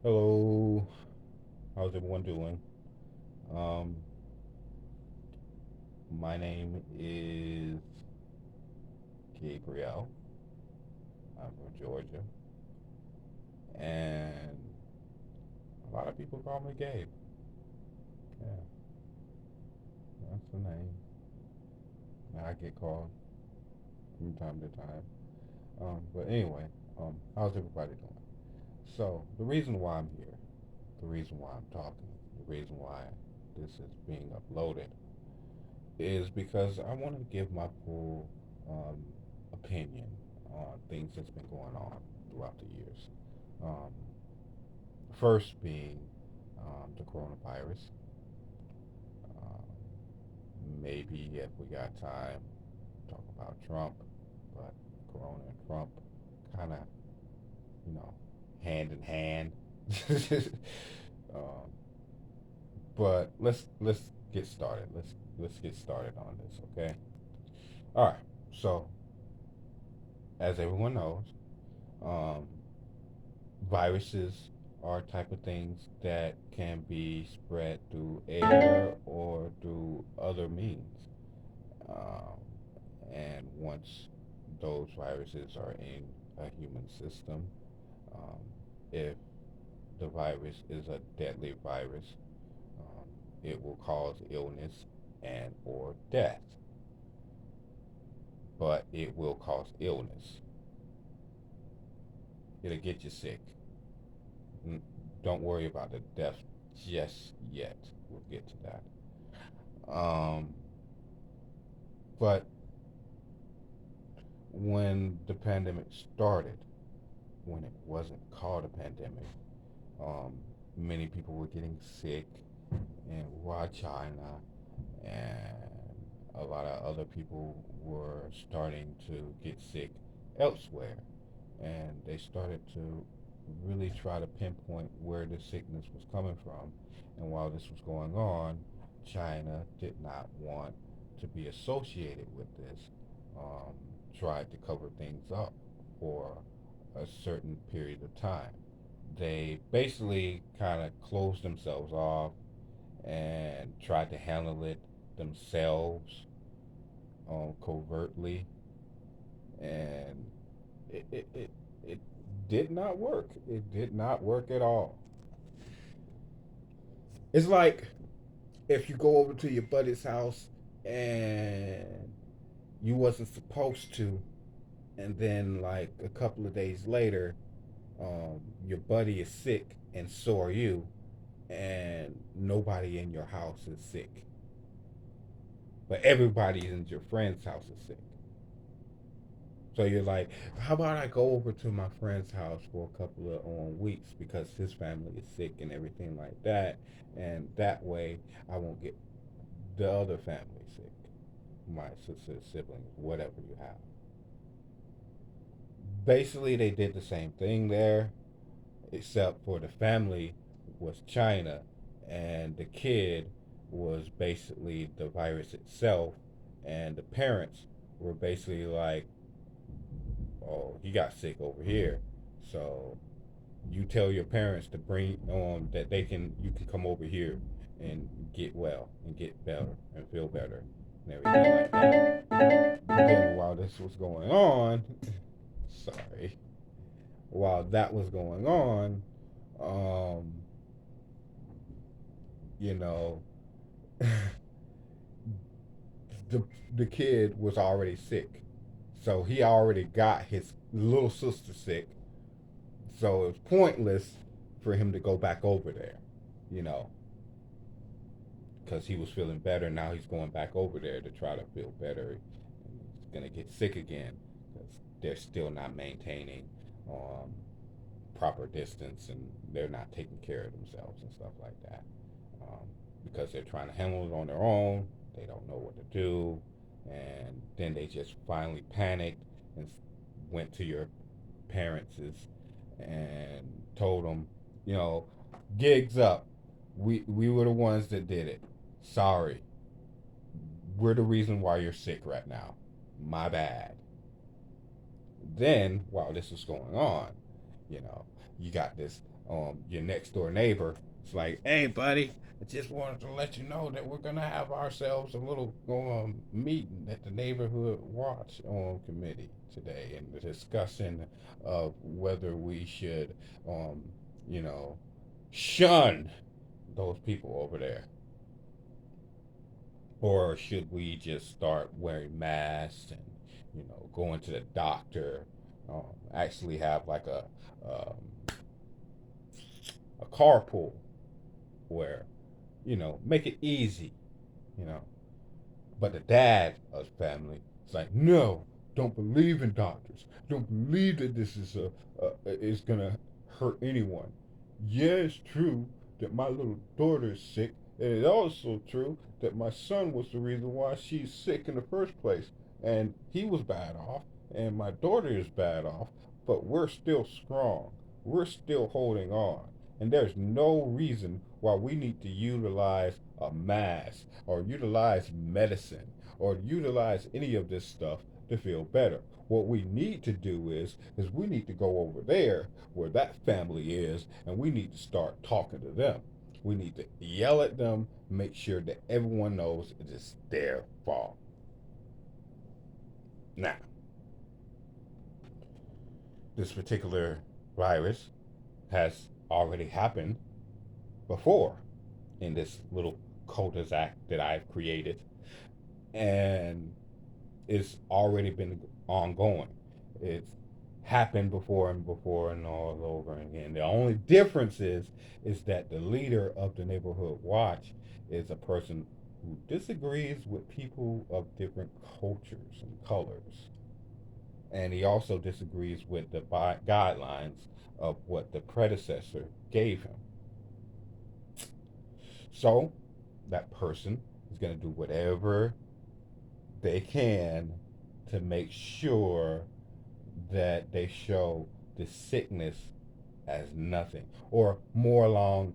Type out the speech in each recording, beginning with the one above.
Hello, how's everyone doing? Um, my name is Gabriel. I'm from Georgia, and a lot of people call me Gabe. Yeah, that's the name. I get called from time to time. But anyway, how's everybody doing? So the reason why I'm here, the reason why I'm talking, the reason why this is being uploaded is because I want to give my full um, opinion on things that's been going on throughout the years. Um, First being the coronavirus. Um, Maybe if we got time, talk about Trump, but Corona and Trump kind of, you know, hand in hand. um, but let's get started. Let's get started on this, okay? All right. So as everyone knows, um, viruses are type of things that can be spread through air or through other means. Um, and once those viruses are in a human system, um, if the virus is a deadly virus, um, it will cause illness and or death. But it will cause illness. It'll get you sick. Don't worry about the death just yet. We'll get to that. Um, but when the pandemic started, when it wasn't called a pandemic, um, many people were getting sick in Wuhan, China, and a lot of other people were starting to get sick elsewhere. And they started to really try to pinpoint where the sickness was coming from. And while this was going on, China did not want to be associated with this, um, tried to cover things up for a certain period of time. They basically kind of closed themselves off and tried to handle it themselves, covertly, and it, it, it, it did not work. It did not work at all. It's like if you go over to your buddy's house and you wasn't supposed to, and then like a couple of days later, your buddy is sick and so are you, and nobody in your house is sick, but everybody in your friend's house is sick. So you're like, how about I go over to my friend's house for a couple of weeks because his family is sick and everything like that, and that way I won't get the other family sick, my sisters, siblings, whatever you have. Basically, they did the same thing there, except for the family was China, and the kid was basically the virus itself, and the parents were basically like, oh, he got sick over here, so you tell your parents to bring on that you can come over here and get well and get better and feel better and everything like that. But then while this was going on, sorry, while that was going on, um, you know, the the kid was already sick, so he already got his little sister sick. So it was pointless for him to go back over there, you know, because he was feeling better. Now he's going back over there to try to feel better. And he's gonna get sick again because they're still not maintaining um, proper distance and they're not taking care of themselves and stuff like that. Because they're trying to handle it on their own. They don't know what to do, and then they just finally panicked and went to your parents' and told them, you know, gigs up. We were the ones that did it. Sorry, we're the reason why you're sick right now. My bad. Then while this was going on, you know, you got this. your next door neighbor. It's like, hey, buddy, I just wanted to let you know that we're gonna have ourselves a little meeting at the neighborhood watch committee today, and the discussion of whether we should, um, you know, shun those people over there, or should we just start wearing masks and going to the doctor, actually have like um, a carpool where make it easy, you know. But the dad of the family is like, no, don't believe in doctors. Don't believe that this is gonna hurt anyone. Yeah, it's true that my little daughter is sick, and it's also true that my son was the reason why she's sick in the first place, and he was bad off, and my daughter is bad off, but we're still strong. We're still holding on. And there's no reason why we need to utilize a mask or utilize medicine or utilize any of this stuff to feel better. What we need to do is we need to go over there where that family is, and we need to start talking to them. We need to yell at them, make sure that everyone knows it is their fault. Now, this particular virus has already happened before in this little cul-de-sac that I've created, and it's already been ongoing. It's happened before and all over again. The only difference is that the leader of the neighborhood watch is a person who disagrees with people of different cultures and colors, and he also disagrees with the guidelines of what the predecessor gave him. So that person is going to do whatever they can to make sure that they show the sickness as nothing, or more along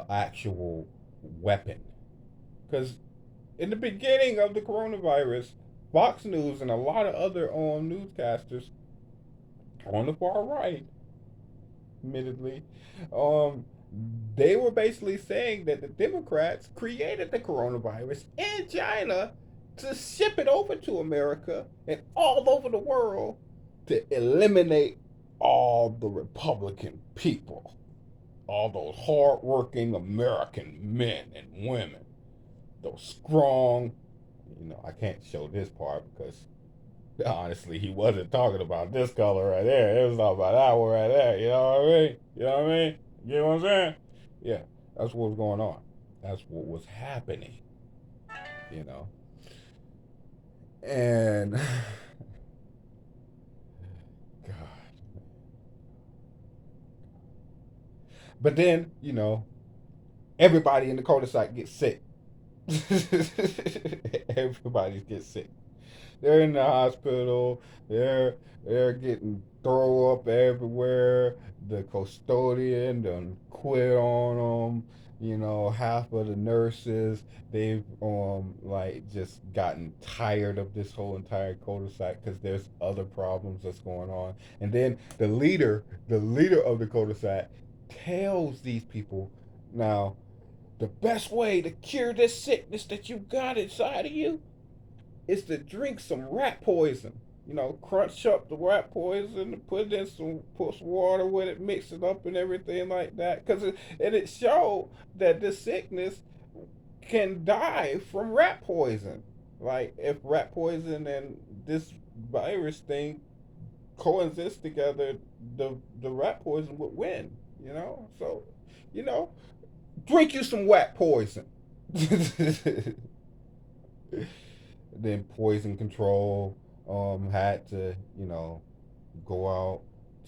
actual weapon. Because in the beginning of the coronavirus, Fox News and a lot of other newscasters on the far right, admittedly, um, they were basically saying that the Democrats created the coronavirus in China to ship it over to America and all over the world to eliminate all the Republican people, all those hardworking American men and women, those strong. I can't show this part because honestly, he wasn't talking about this color right there. It was talking about that one right there. You know what I mean? You know what I mean? You know what I'm saying? Yeah, that's what was going on. That's what was happening. You know, and God. But then everybody in the cul-de-sac gets sick. Everybody gets sick. They're in the hospital. They're getting throw up everywhere. The custodian done quit on them. Half of the nurses, they've like just gotten tired of this whole entire cul-de-sac because there's other problems that's going on. And then the leader of the cul-de-sac tells these people, now the best way to cure this sickness that you got inside of you is to drink some rat poison. Crunch up the rat poison, put some water with it, mix it up and everything like that. And it showed that this sickness can die from rat poison. Like if rat poison and this virus thing coexist together, the rat poison would win. So you know, drink you some rat poison. Then poison control had to go out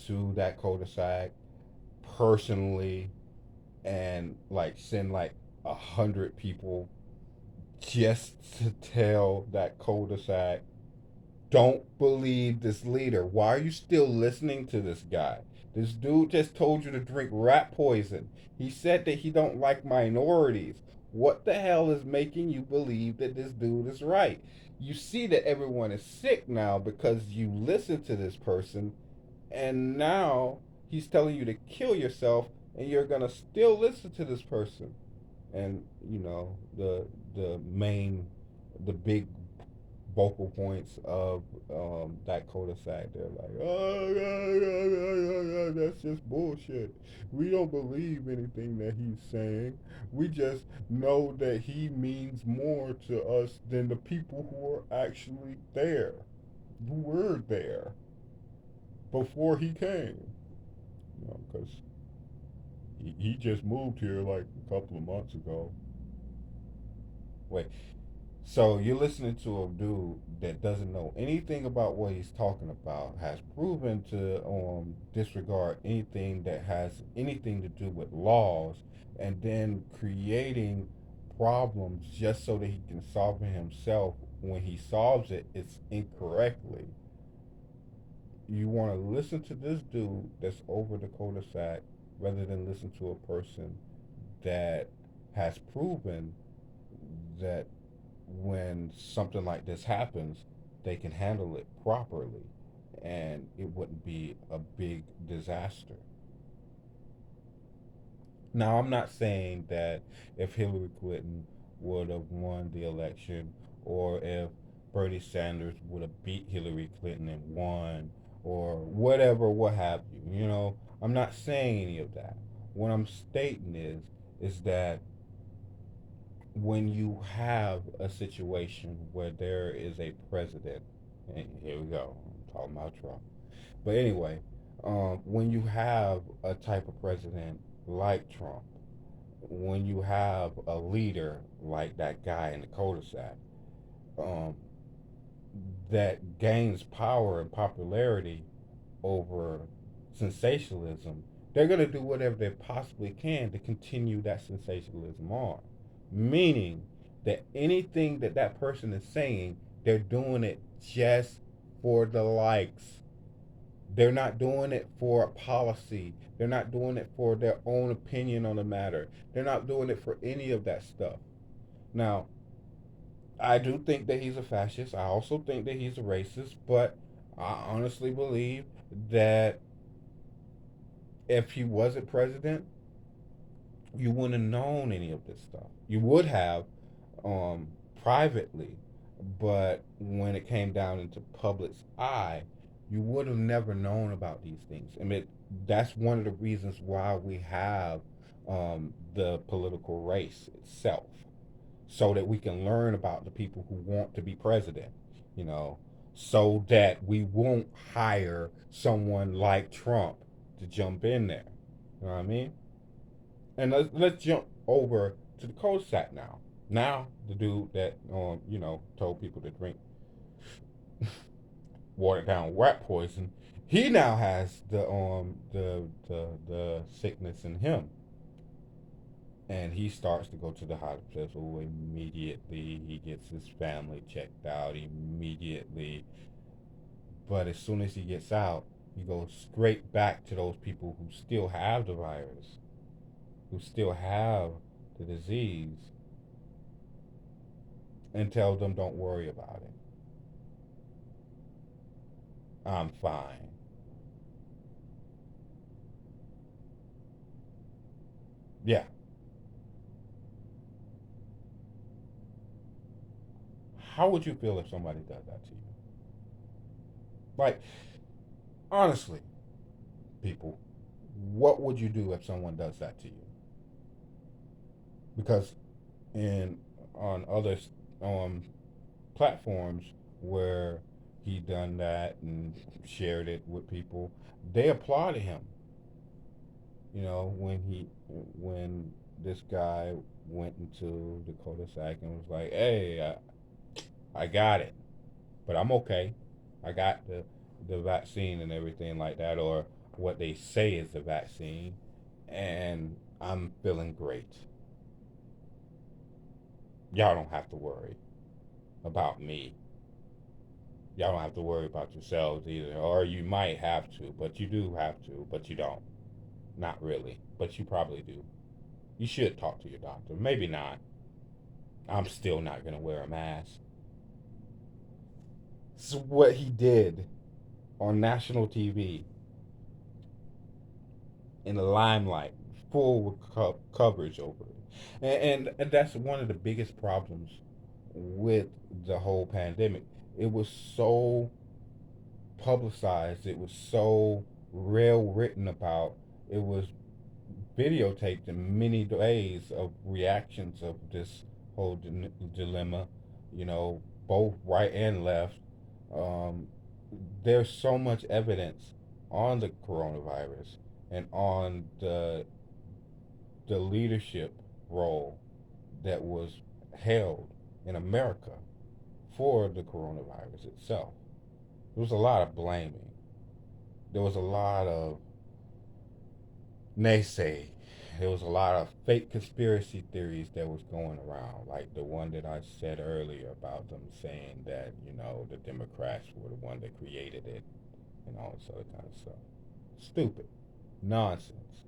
to that cul-de-sac personally and like send like 100 people just to tell that cul-de-sac, don't believe this leader. Why are you still listening to this guy? This dude just told you to drink rat poison. He said that he don't like minorities. What the hell is making you believe that this dude is right? You see that everyone is sick now because you listen to this person, and now he's telling you to kill yourself and you're gonna still listen to this person. And the main, the big vocal points of that cul-de-sac. They're like, oh, that's just bullshit. We don't believe anything that he's saying. We just know that he means more to us than the people who are actually there, who were there before he came. Because he just moved here like a couple of months ago. Wait, so you're listening to a dude that doesn't know anything about what he's talking about, has proven to disregard anything that has anything to do with laws, and then creating problems just so that he can solve it himself. When he solves it, it's incorrectly. You want to listen to this dude that's over the cul-de-sac rather than listen to a person that has proven that when something like this happens, they can handle it properly and it wouldn't be a big disaster. Now, I'm not saying that if Hillary Clinton would have won the election or if Bernie Sanders would have beat Hillary Clinton and won or whatever, what have you, I'm not saying any of that. What I'm stating is that when you have a situation where there is a president, and here we go, I'm talking about Trump. But anyway, when you have a type of president like Trump, when you have a leader like that guy in the cul-de-sac, um, that gains power and popularity over sensationalism, they're going to do whatever they possibly can to continue that sensationalism on. Meaning that anything that that person is saying, they're doing it just for the likes. They're not doing it for a policy. They're not doing it for their own opinion on the matter. They're not doing it for any of that stuff. Now, I do think that he's a fascist. I also think that he's a racist, but I honestly believe that if he wasn't president, you wouldn't have known any of this stuff. You would have um, privately, but when it came down into public's eye, you would have never known about these things. I mean, that's one of the reasons why we have the political race itself, so that we can learn about the people who want to be president, you know, so that we won't hire someone like Trump to jump in there. You know what I mean? And let's jump over to the Cossack now. Now the dude that told people to drink watered down rat poison, he now has the sickness in him, and he starts to go to the hospital immediately. He gets his family checked out immediately, but as soon as he gets out, he goes straight back to those people who still have the virus, who still have the disease, and tells them don't worry about it. I'm fine. Yeah. How would you feel if somebody does that to you? Like, honestly, people, what would you do if someone does that to you? Because in on other um, platforms where he done that and shared it with people, they applauded him. When this guy went into the cul-de-sac and was like, "Hey, I got it, but I'm okay. I got the vaccine and everything like that, or what they say is the vaccine, and I'm feeling great. Y'all don't have to worry about me. Y'all don't have to worry about yourselves either, or you might have to, but you do have to, but you don't. Not really, but you probably do. You should talk to your doctor. Maybe not. I'm still not gonna wear a mask." So what he did on national TV in the limelight, full coverage over it. And that's one of the biggest problems with the whole pandemic. It was so publicized, it was so real written about, it was videotaped in many ways of reactions of this whole dilemma, you know, both right and left. Um, there's so much evidence on the coronavirus and on the leadership role that was held in America for the coronavirus itself. There was a lot of blaming. There was a lot of naysay. There was a lot of fake conspiracy theories that was going around, like the one that I said earlier about them saying that, you know, the Democrats were the one that created it and all this other kind of stuff. Stupid. Nonsense.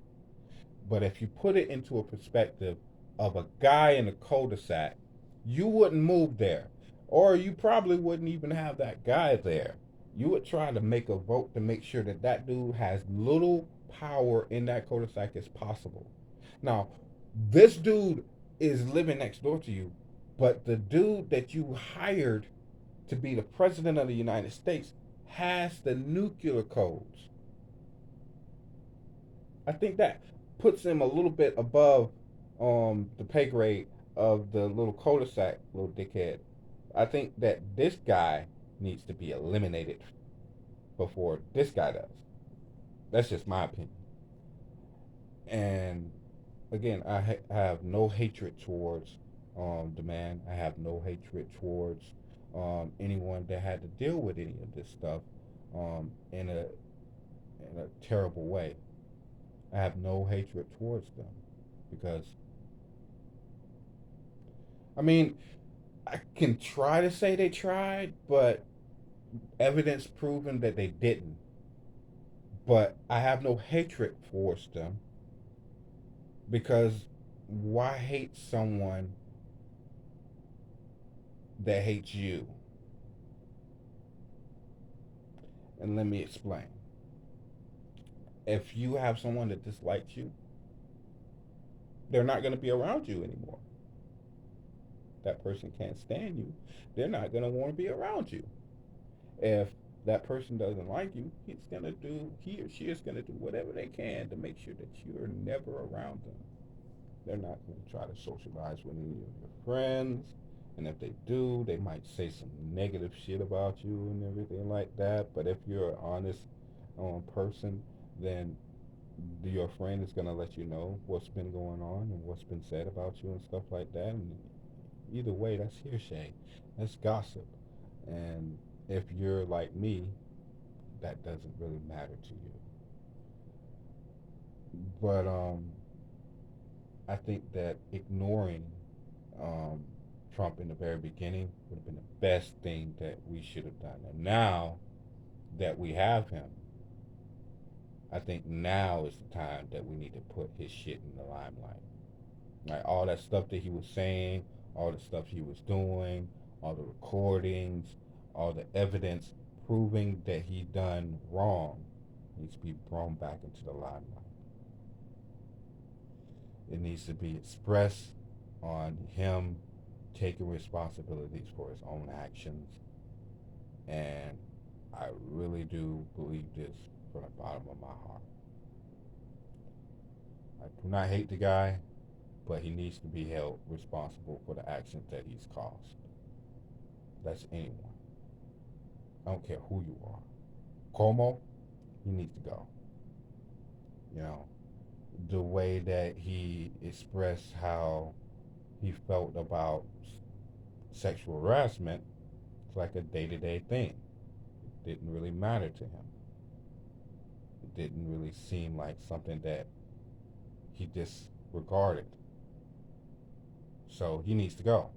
But if you put it into a perspective of a guy in a cul-de-sac, you wouldn't move there. Or you probably wouldn't even have that guy there. You would try to make a vote to make sure that that dude has little power in that cul-de-sac as possible. Now, this dude is living next door to you, but the dude that you hired to be the president of the United States has the nuclear codes. I think that puts him a little bit above the pay grade of the little cul-de-sac little dickhead. I think that this guy needs to be eliminated before this guy does. That's just my opinion. And again, I have no hatred towards the man. I have no hatred towards anyone that had to deal with any of this stuff in a terrible way. I have no hatred towards them because I mean I can try to say they tried, but evidence proven that they didn't. But I have no hatred towards them because why hate someone that hates you? And let me explain. If you have someone that dislikes you, they're not going to be around you anymore. That person can't stand you. They're not going to want to be around you. If that person doesn't like you, he or she is going to do whatever they can to make sure that you're never around them. They're not going to try to socialize with any of your friends. And if they do, they might say some negative shit about you and everything like that. But if you're an honest person, then your friend is going to let you know what's been going on and what's been said about you and stuff like that. And either way, that's hearsay. That's gossip. And if you're like me, that doesn't really matter to you. But I think that ignoring um, Trump in the very beginning would have been the best thing that we should have done. And now that we have him, I think now is the time that we need to put his shit in the limelight. Like all that stuff that he was saying, all the stuff he was doing, all the recordings, all the evidence proving that he done wrong needs to be brought back into the limelight. It needs to be expressed on him taking responsibilities for his own actions. And I really do believe this from the bottom of my heart. I do not hate the guy, but he needs to be held responsible for the actions that he's caused. That's anyone. I don't care who you are. Cuomo, he needs to go. You know, the way that he expressed how he felt about sexual harassment, it's like a day-to-day thing. It didn't really matter to him. It didn't really seem like something that he disregarded. So he needs to go.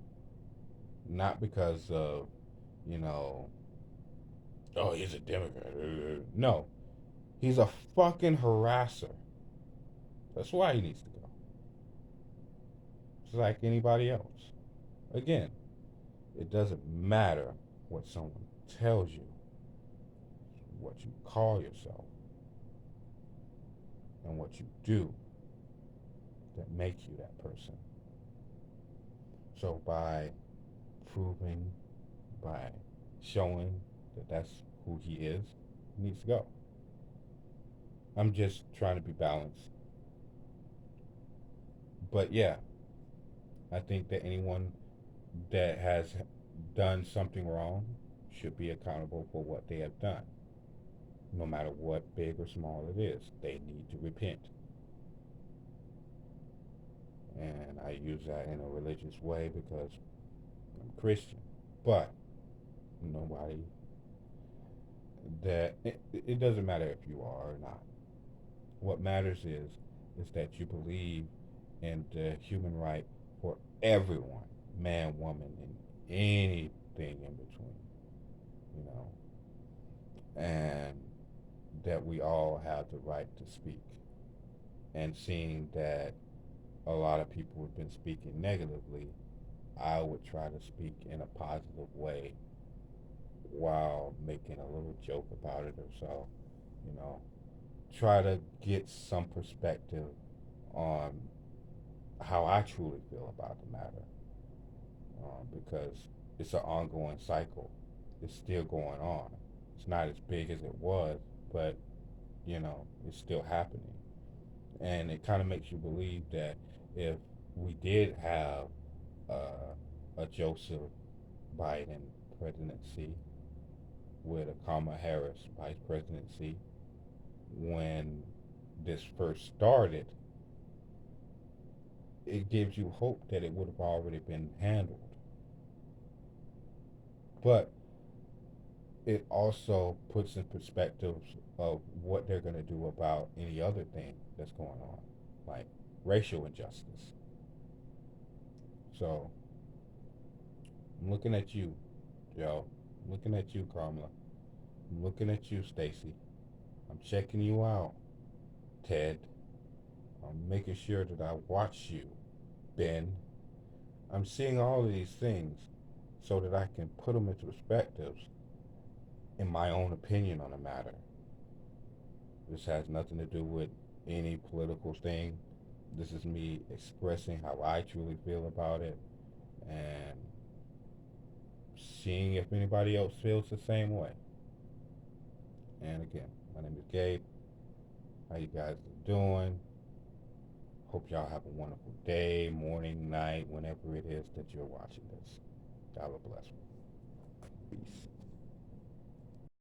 Not because of, you know, oh, he's a Democrat. No, he's a fucking harasser. That's why he needs to go. Just like anybody else. Again, it doesn't matter what someone tells you, what you call yourself, and what you do. make you that person. So by proving, by showing that that's who he is, he needs to go. I'm just trying to be balanced. But yeah, I think that anyone that has done something wrong should be accountable for what they have done, no matter what big or small it is. They need to repent. And I use that in a religious way because I'm Christian. But nobody it doesn't matter if you are or not. What matters is that you believe in the human right for everyone, man, woman, and anything in between, you know, and that we all have the right to speak. And seeing that a lot of people have been speaking negatively, I would try to speak in a positive way while making a little joke about it or so, you know, try to get some perspective on how I truly feel about the matter, because it's an ongoing cycle. It's still going on. It's not as big as it was, but you know, it's still happening. And it kind of makes you believe that if we did have a Joseph Biden presidency with a Kamala Harris vice presidency, when this first started, it gives you hope that it would have already been handled. But it also puts in perspective of what they're going to do about any other thing that's going on, like racial injustice. So I'm looking at you, Joe. I'm looking at you, Kamala. I'm looking at you, Stacy. I'm checking you out, Ted. I'm making sure that I watch you, Ben. I'm seeing all of these things so that I can put them into perspectives in my own opinion on the matter. This has nothing to do with any political thing. This is me expressing how I truly feel about it and seeing if anybody else feels the same way. And again, my name is Gabe. How you guys are doing? Hope y'all have a wonderful day, morning, night, whenever it is that you're watching this. God bless. Peace.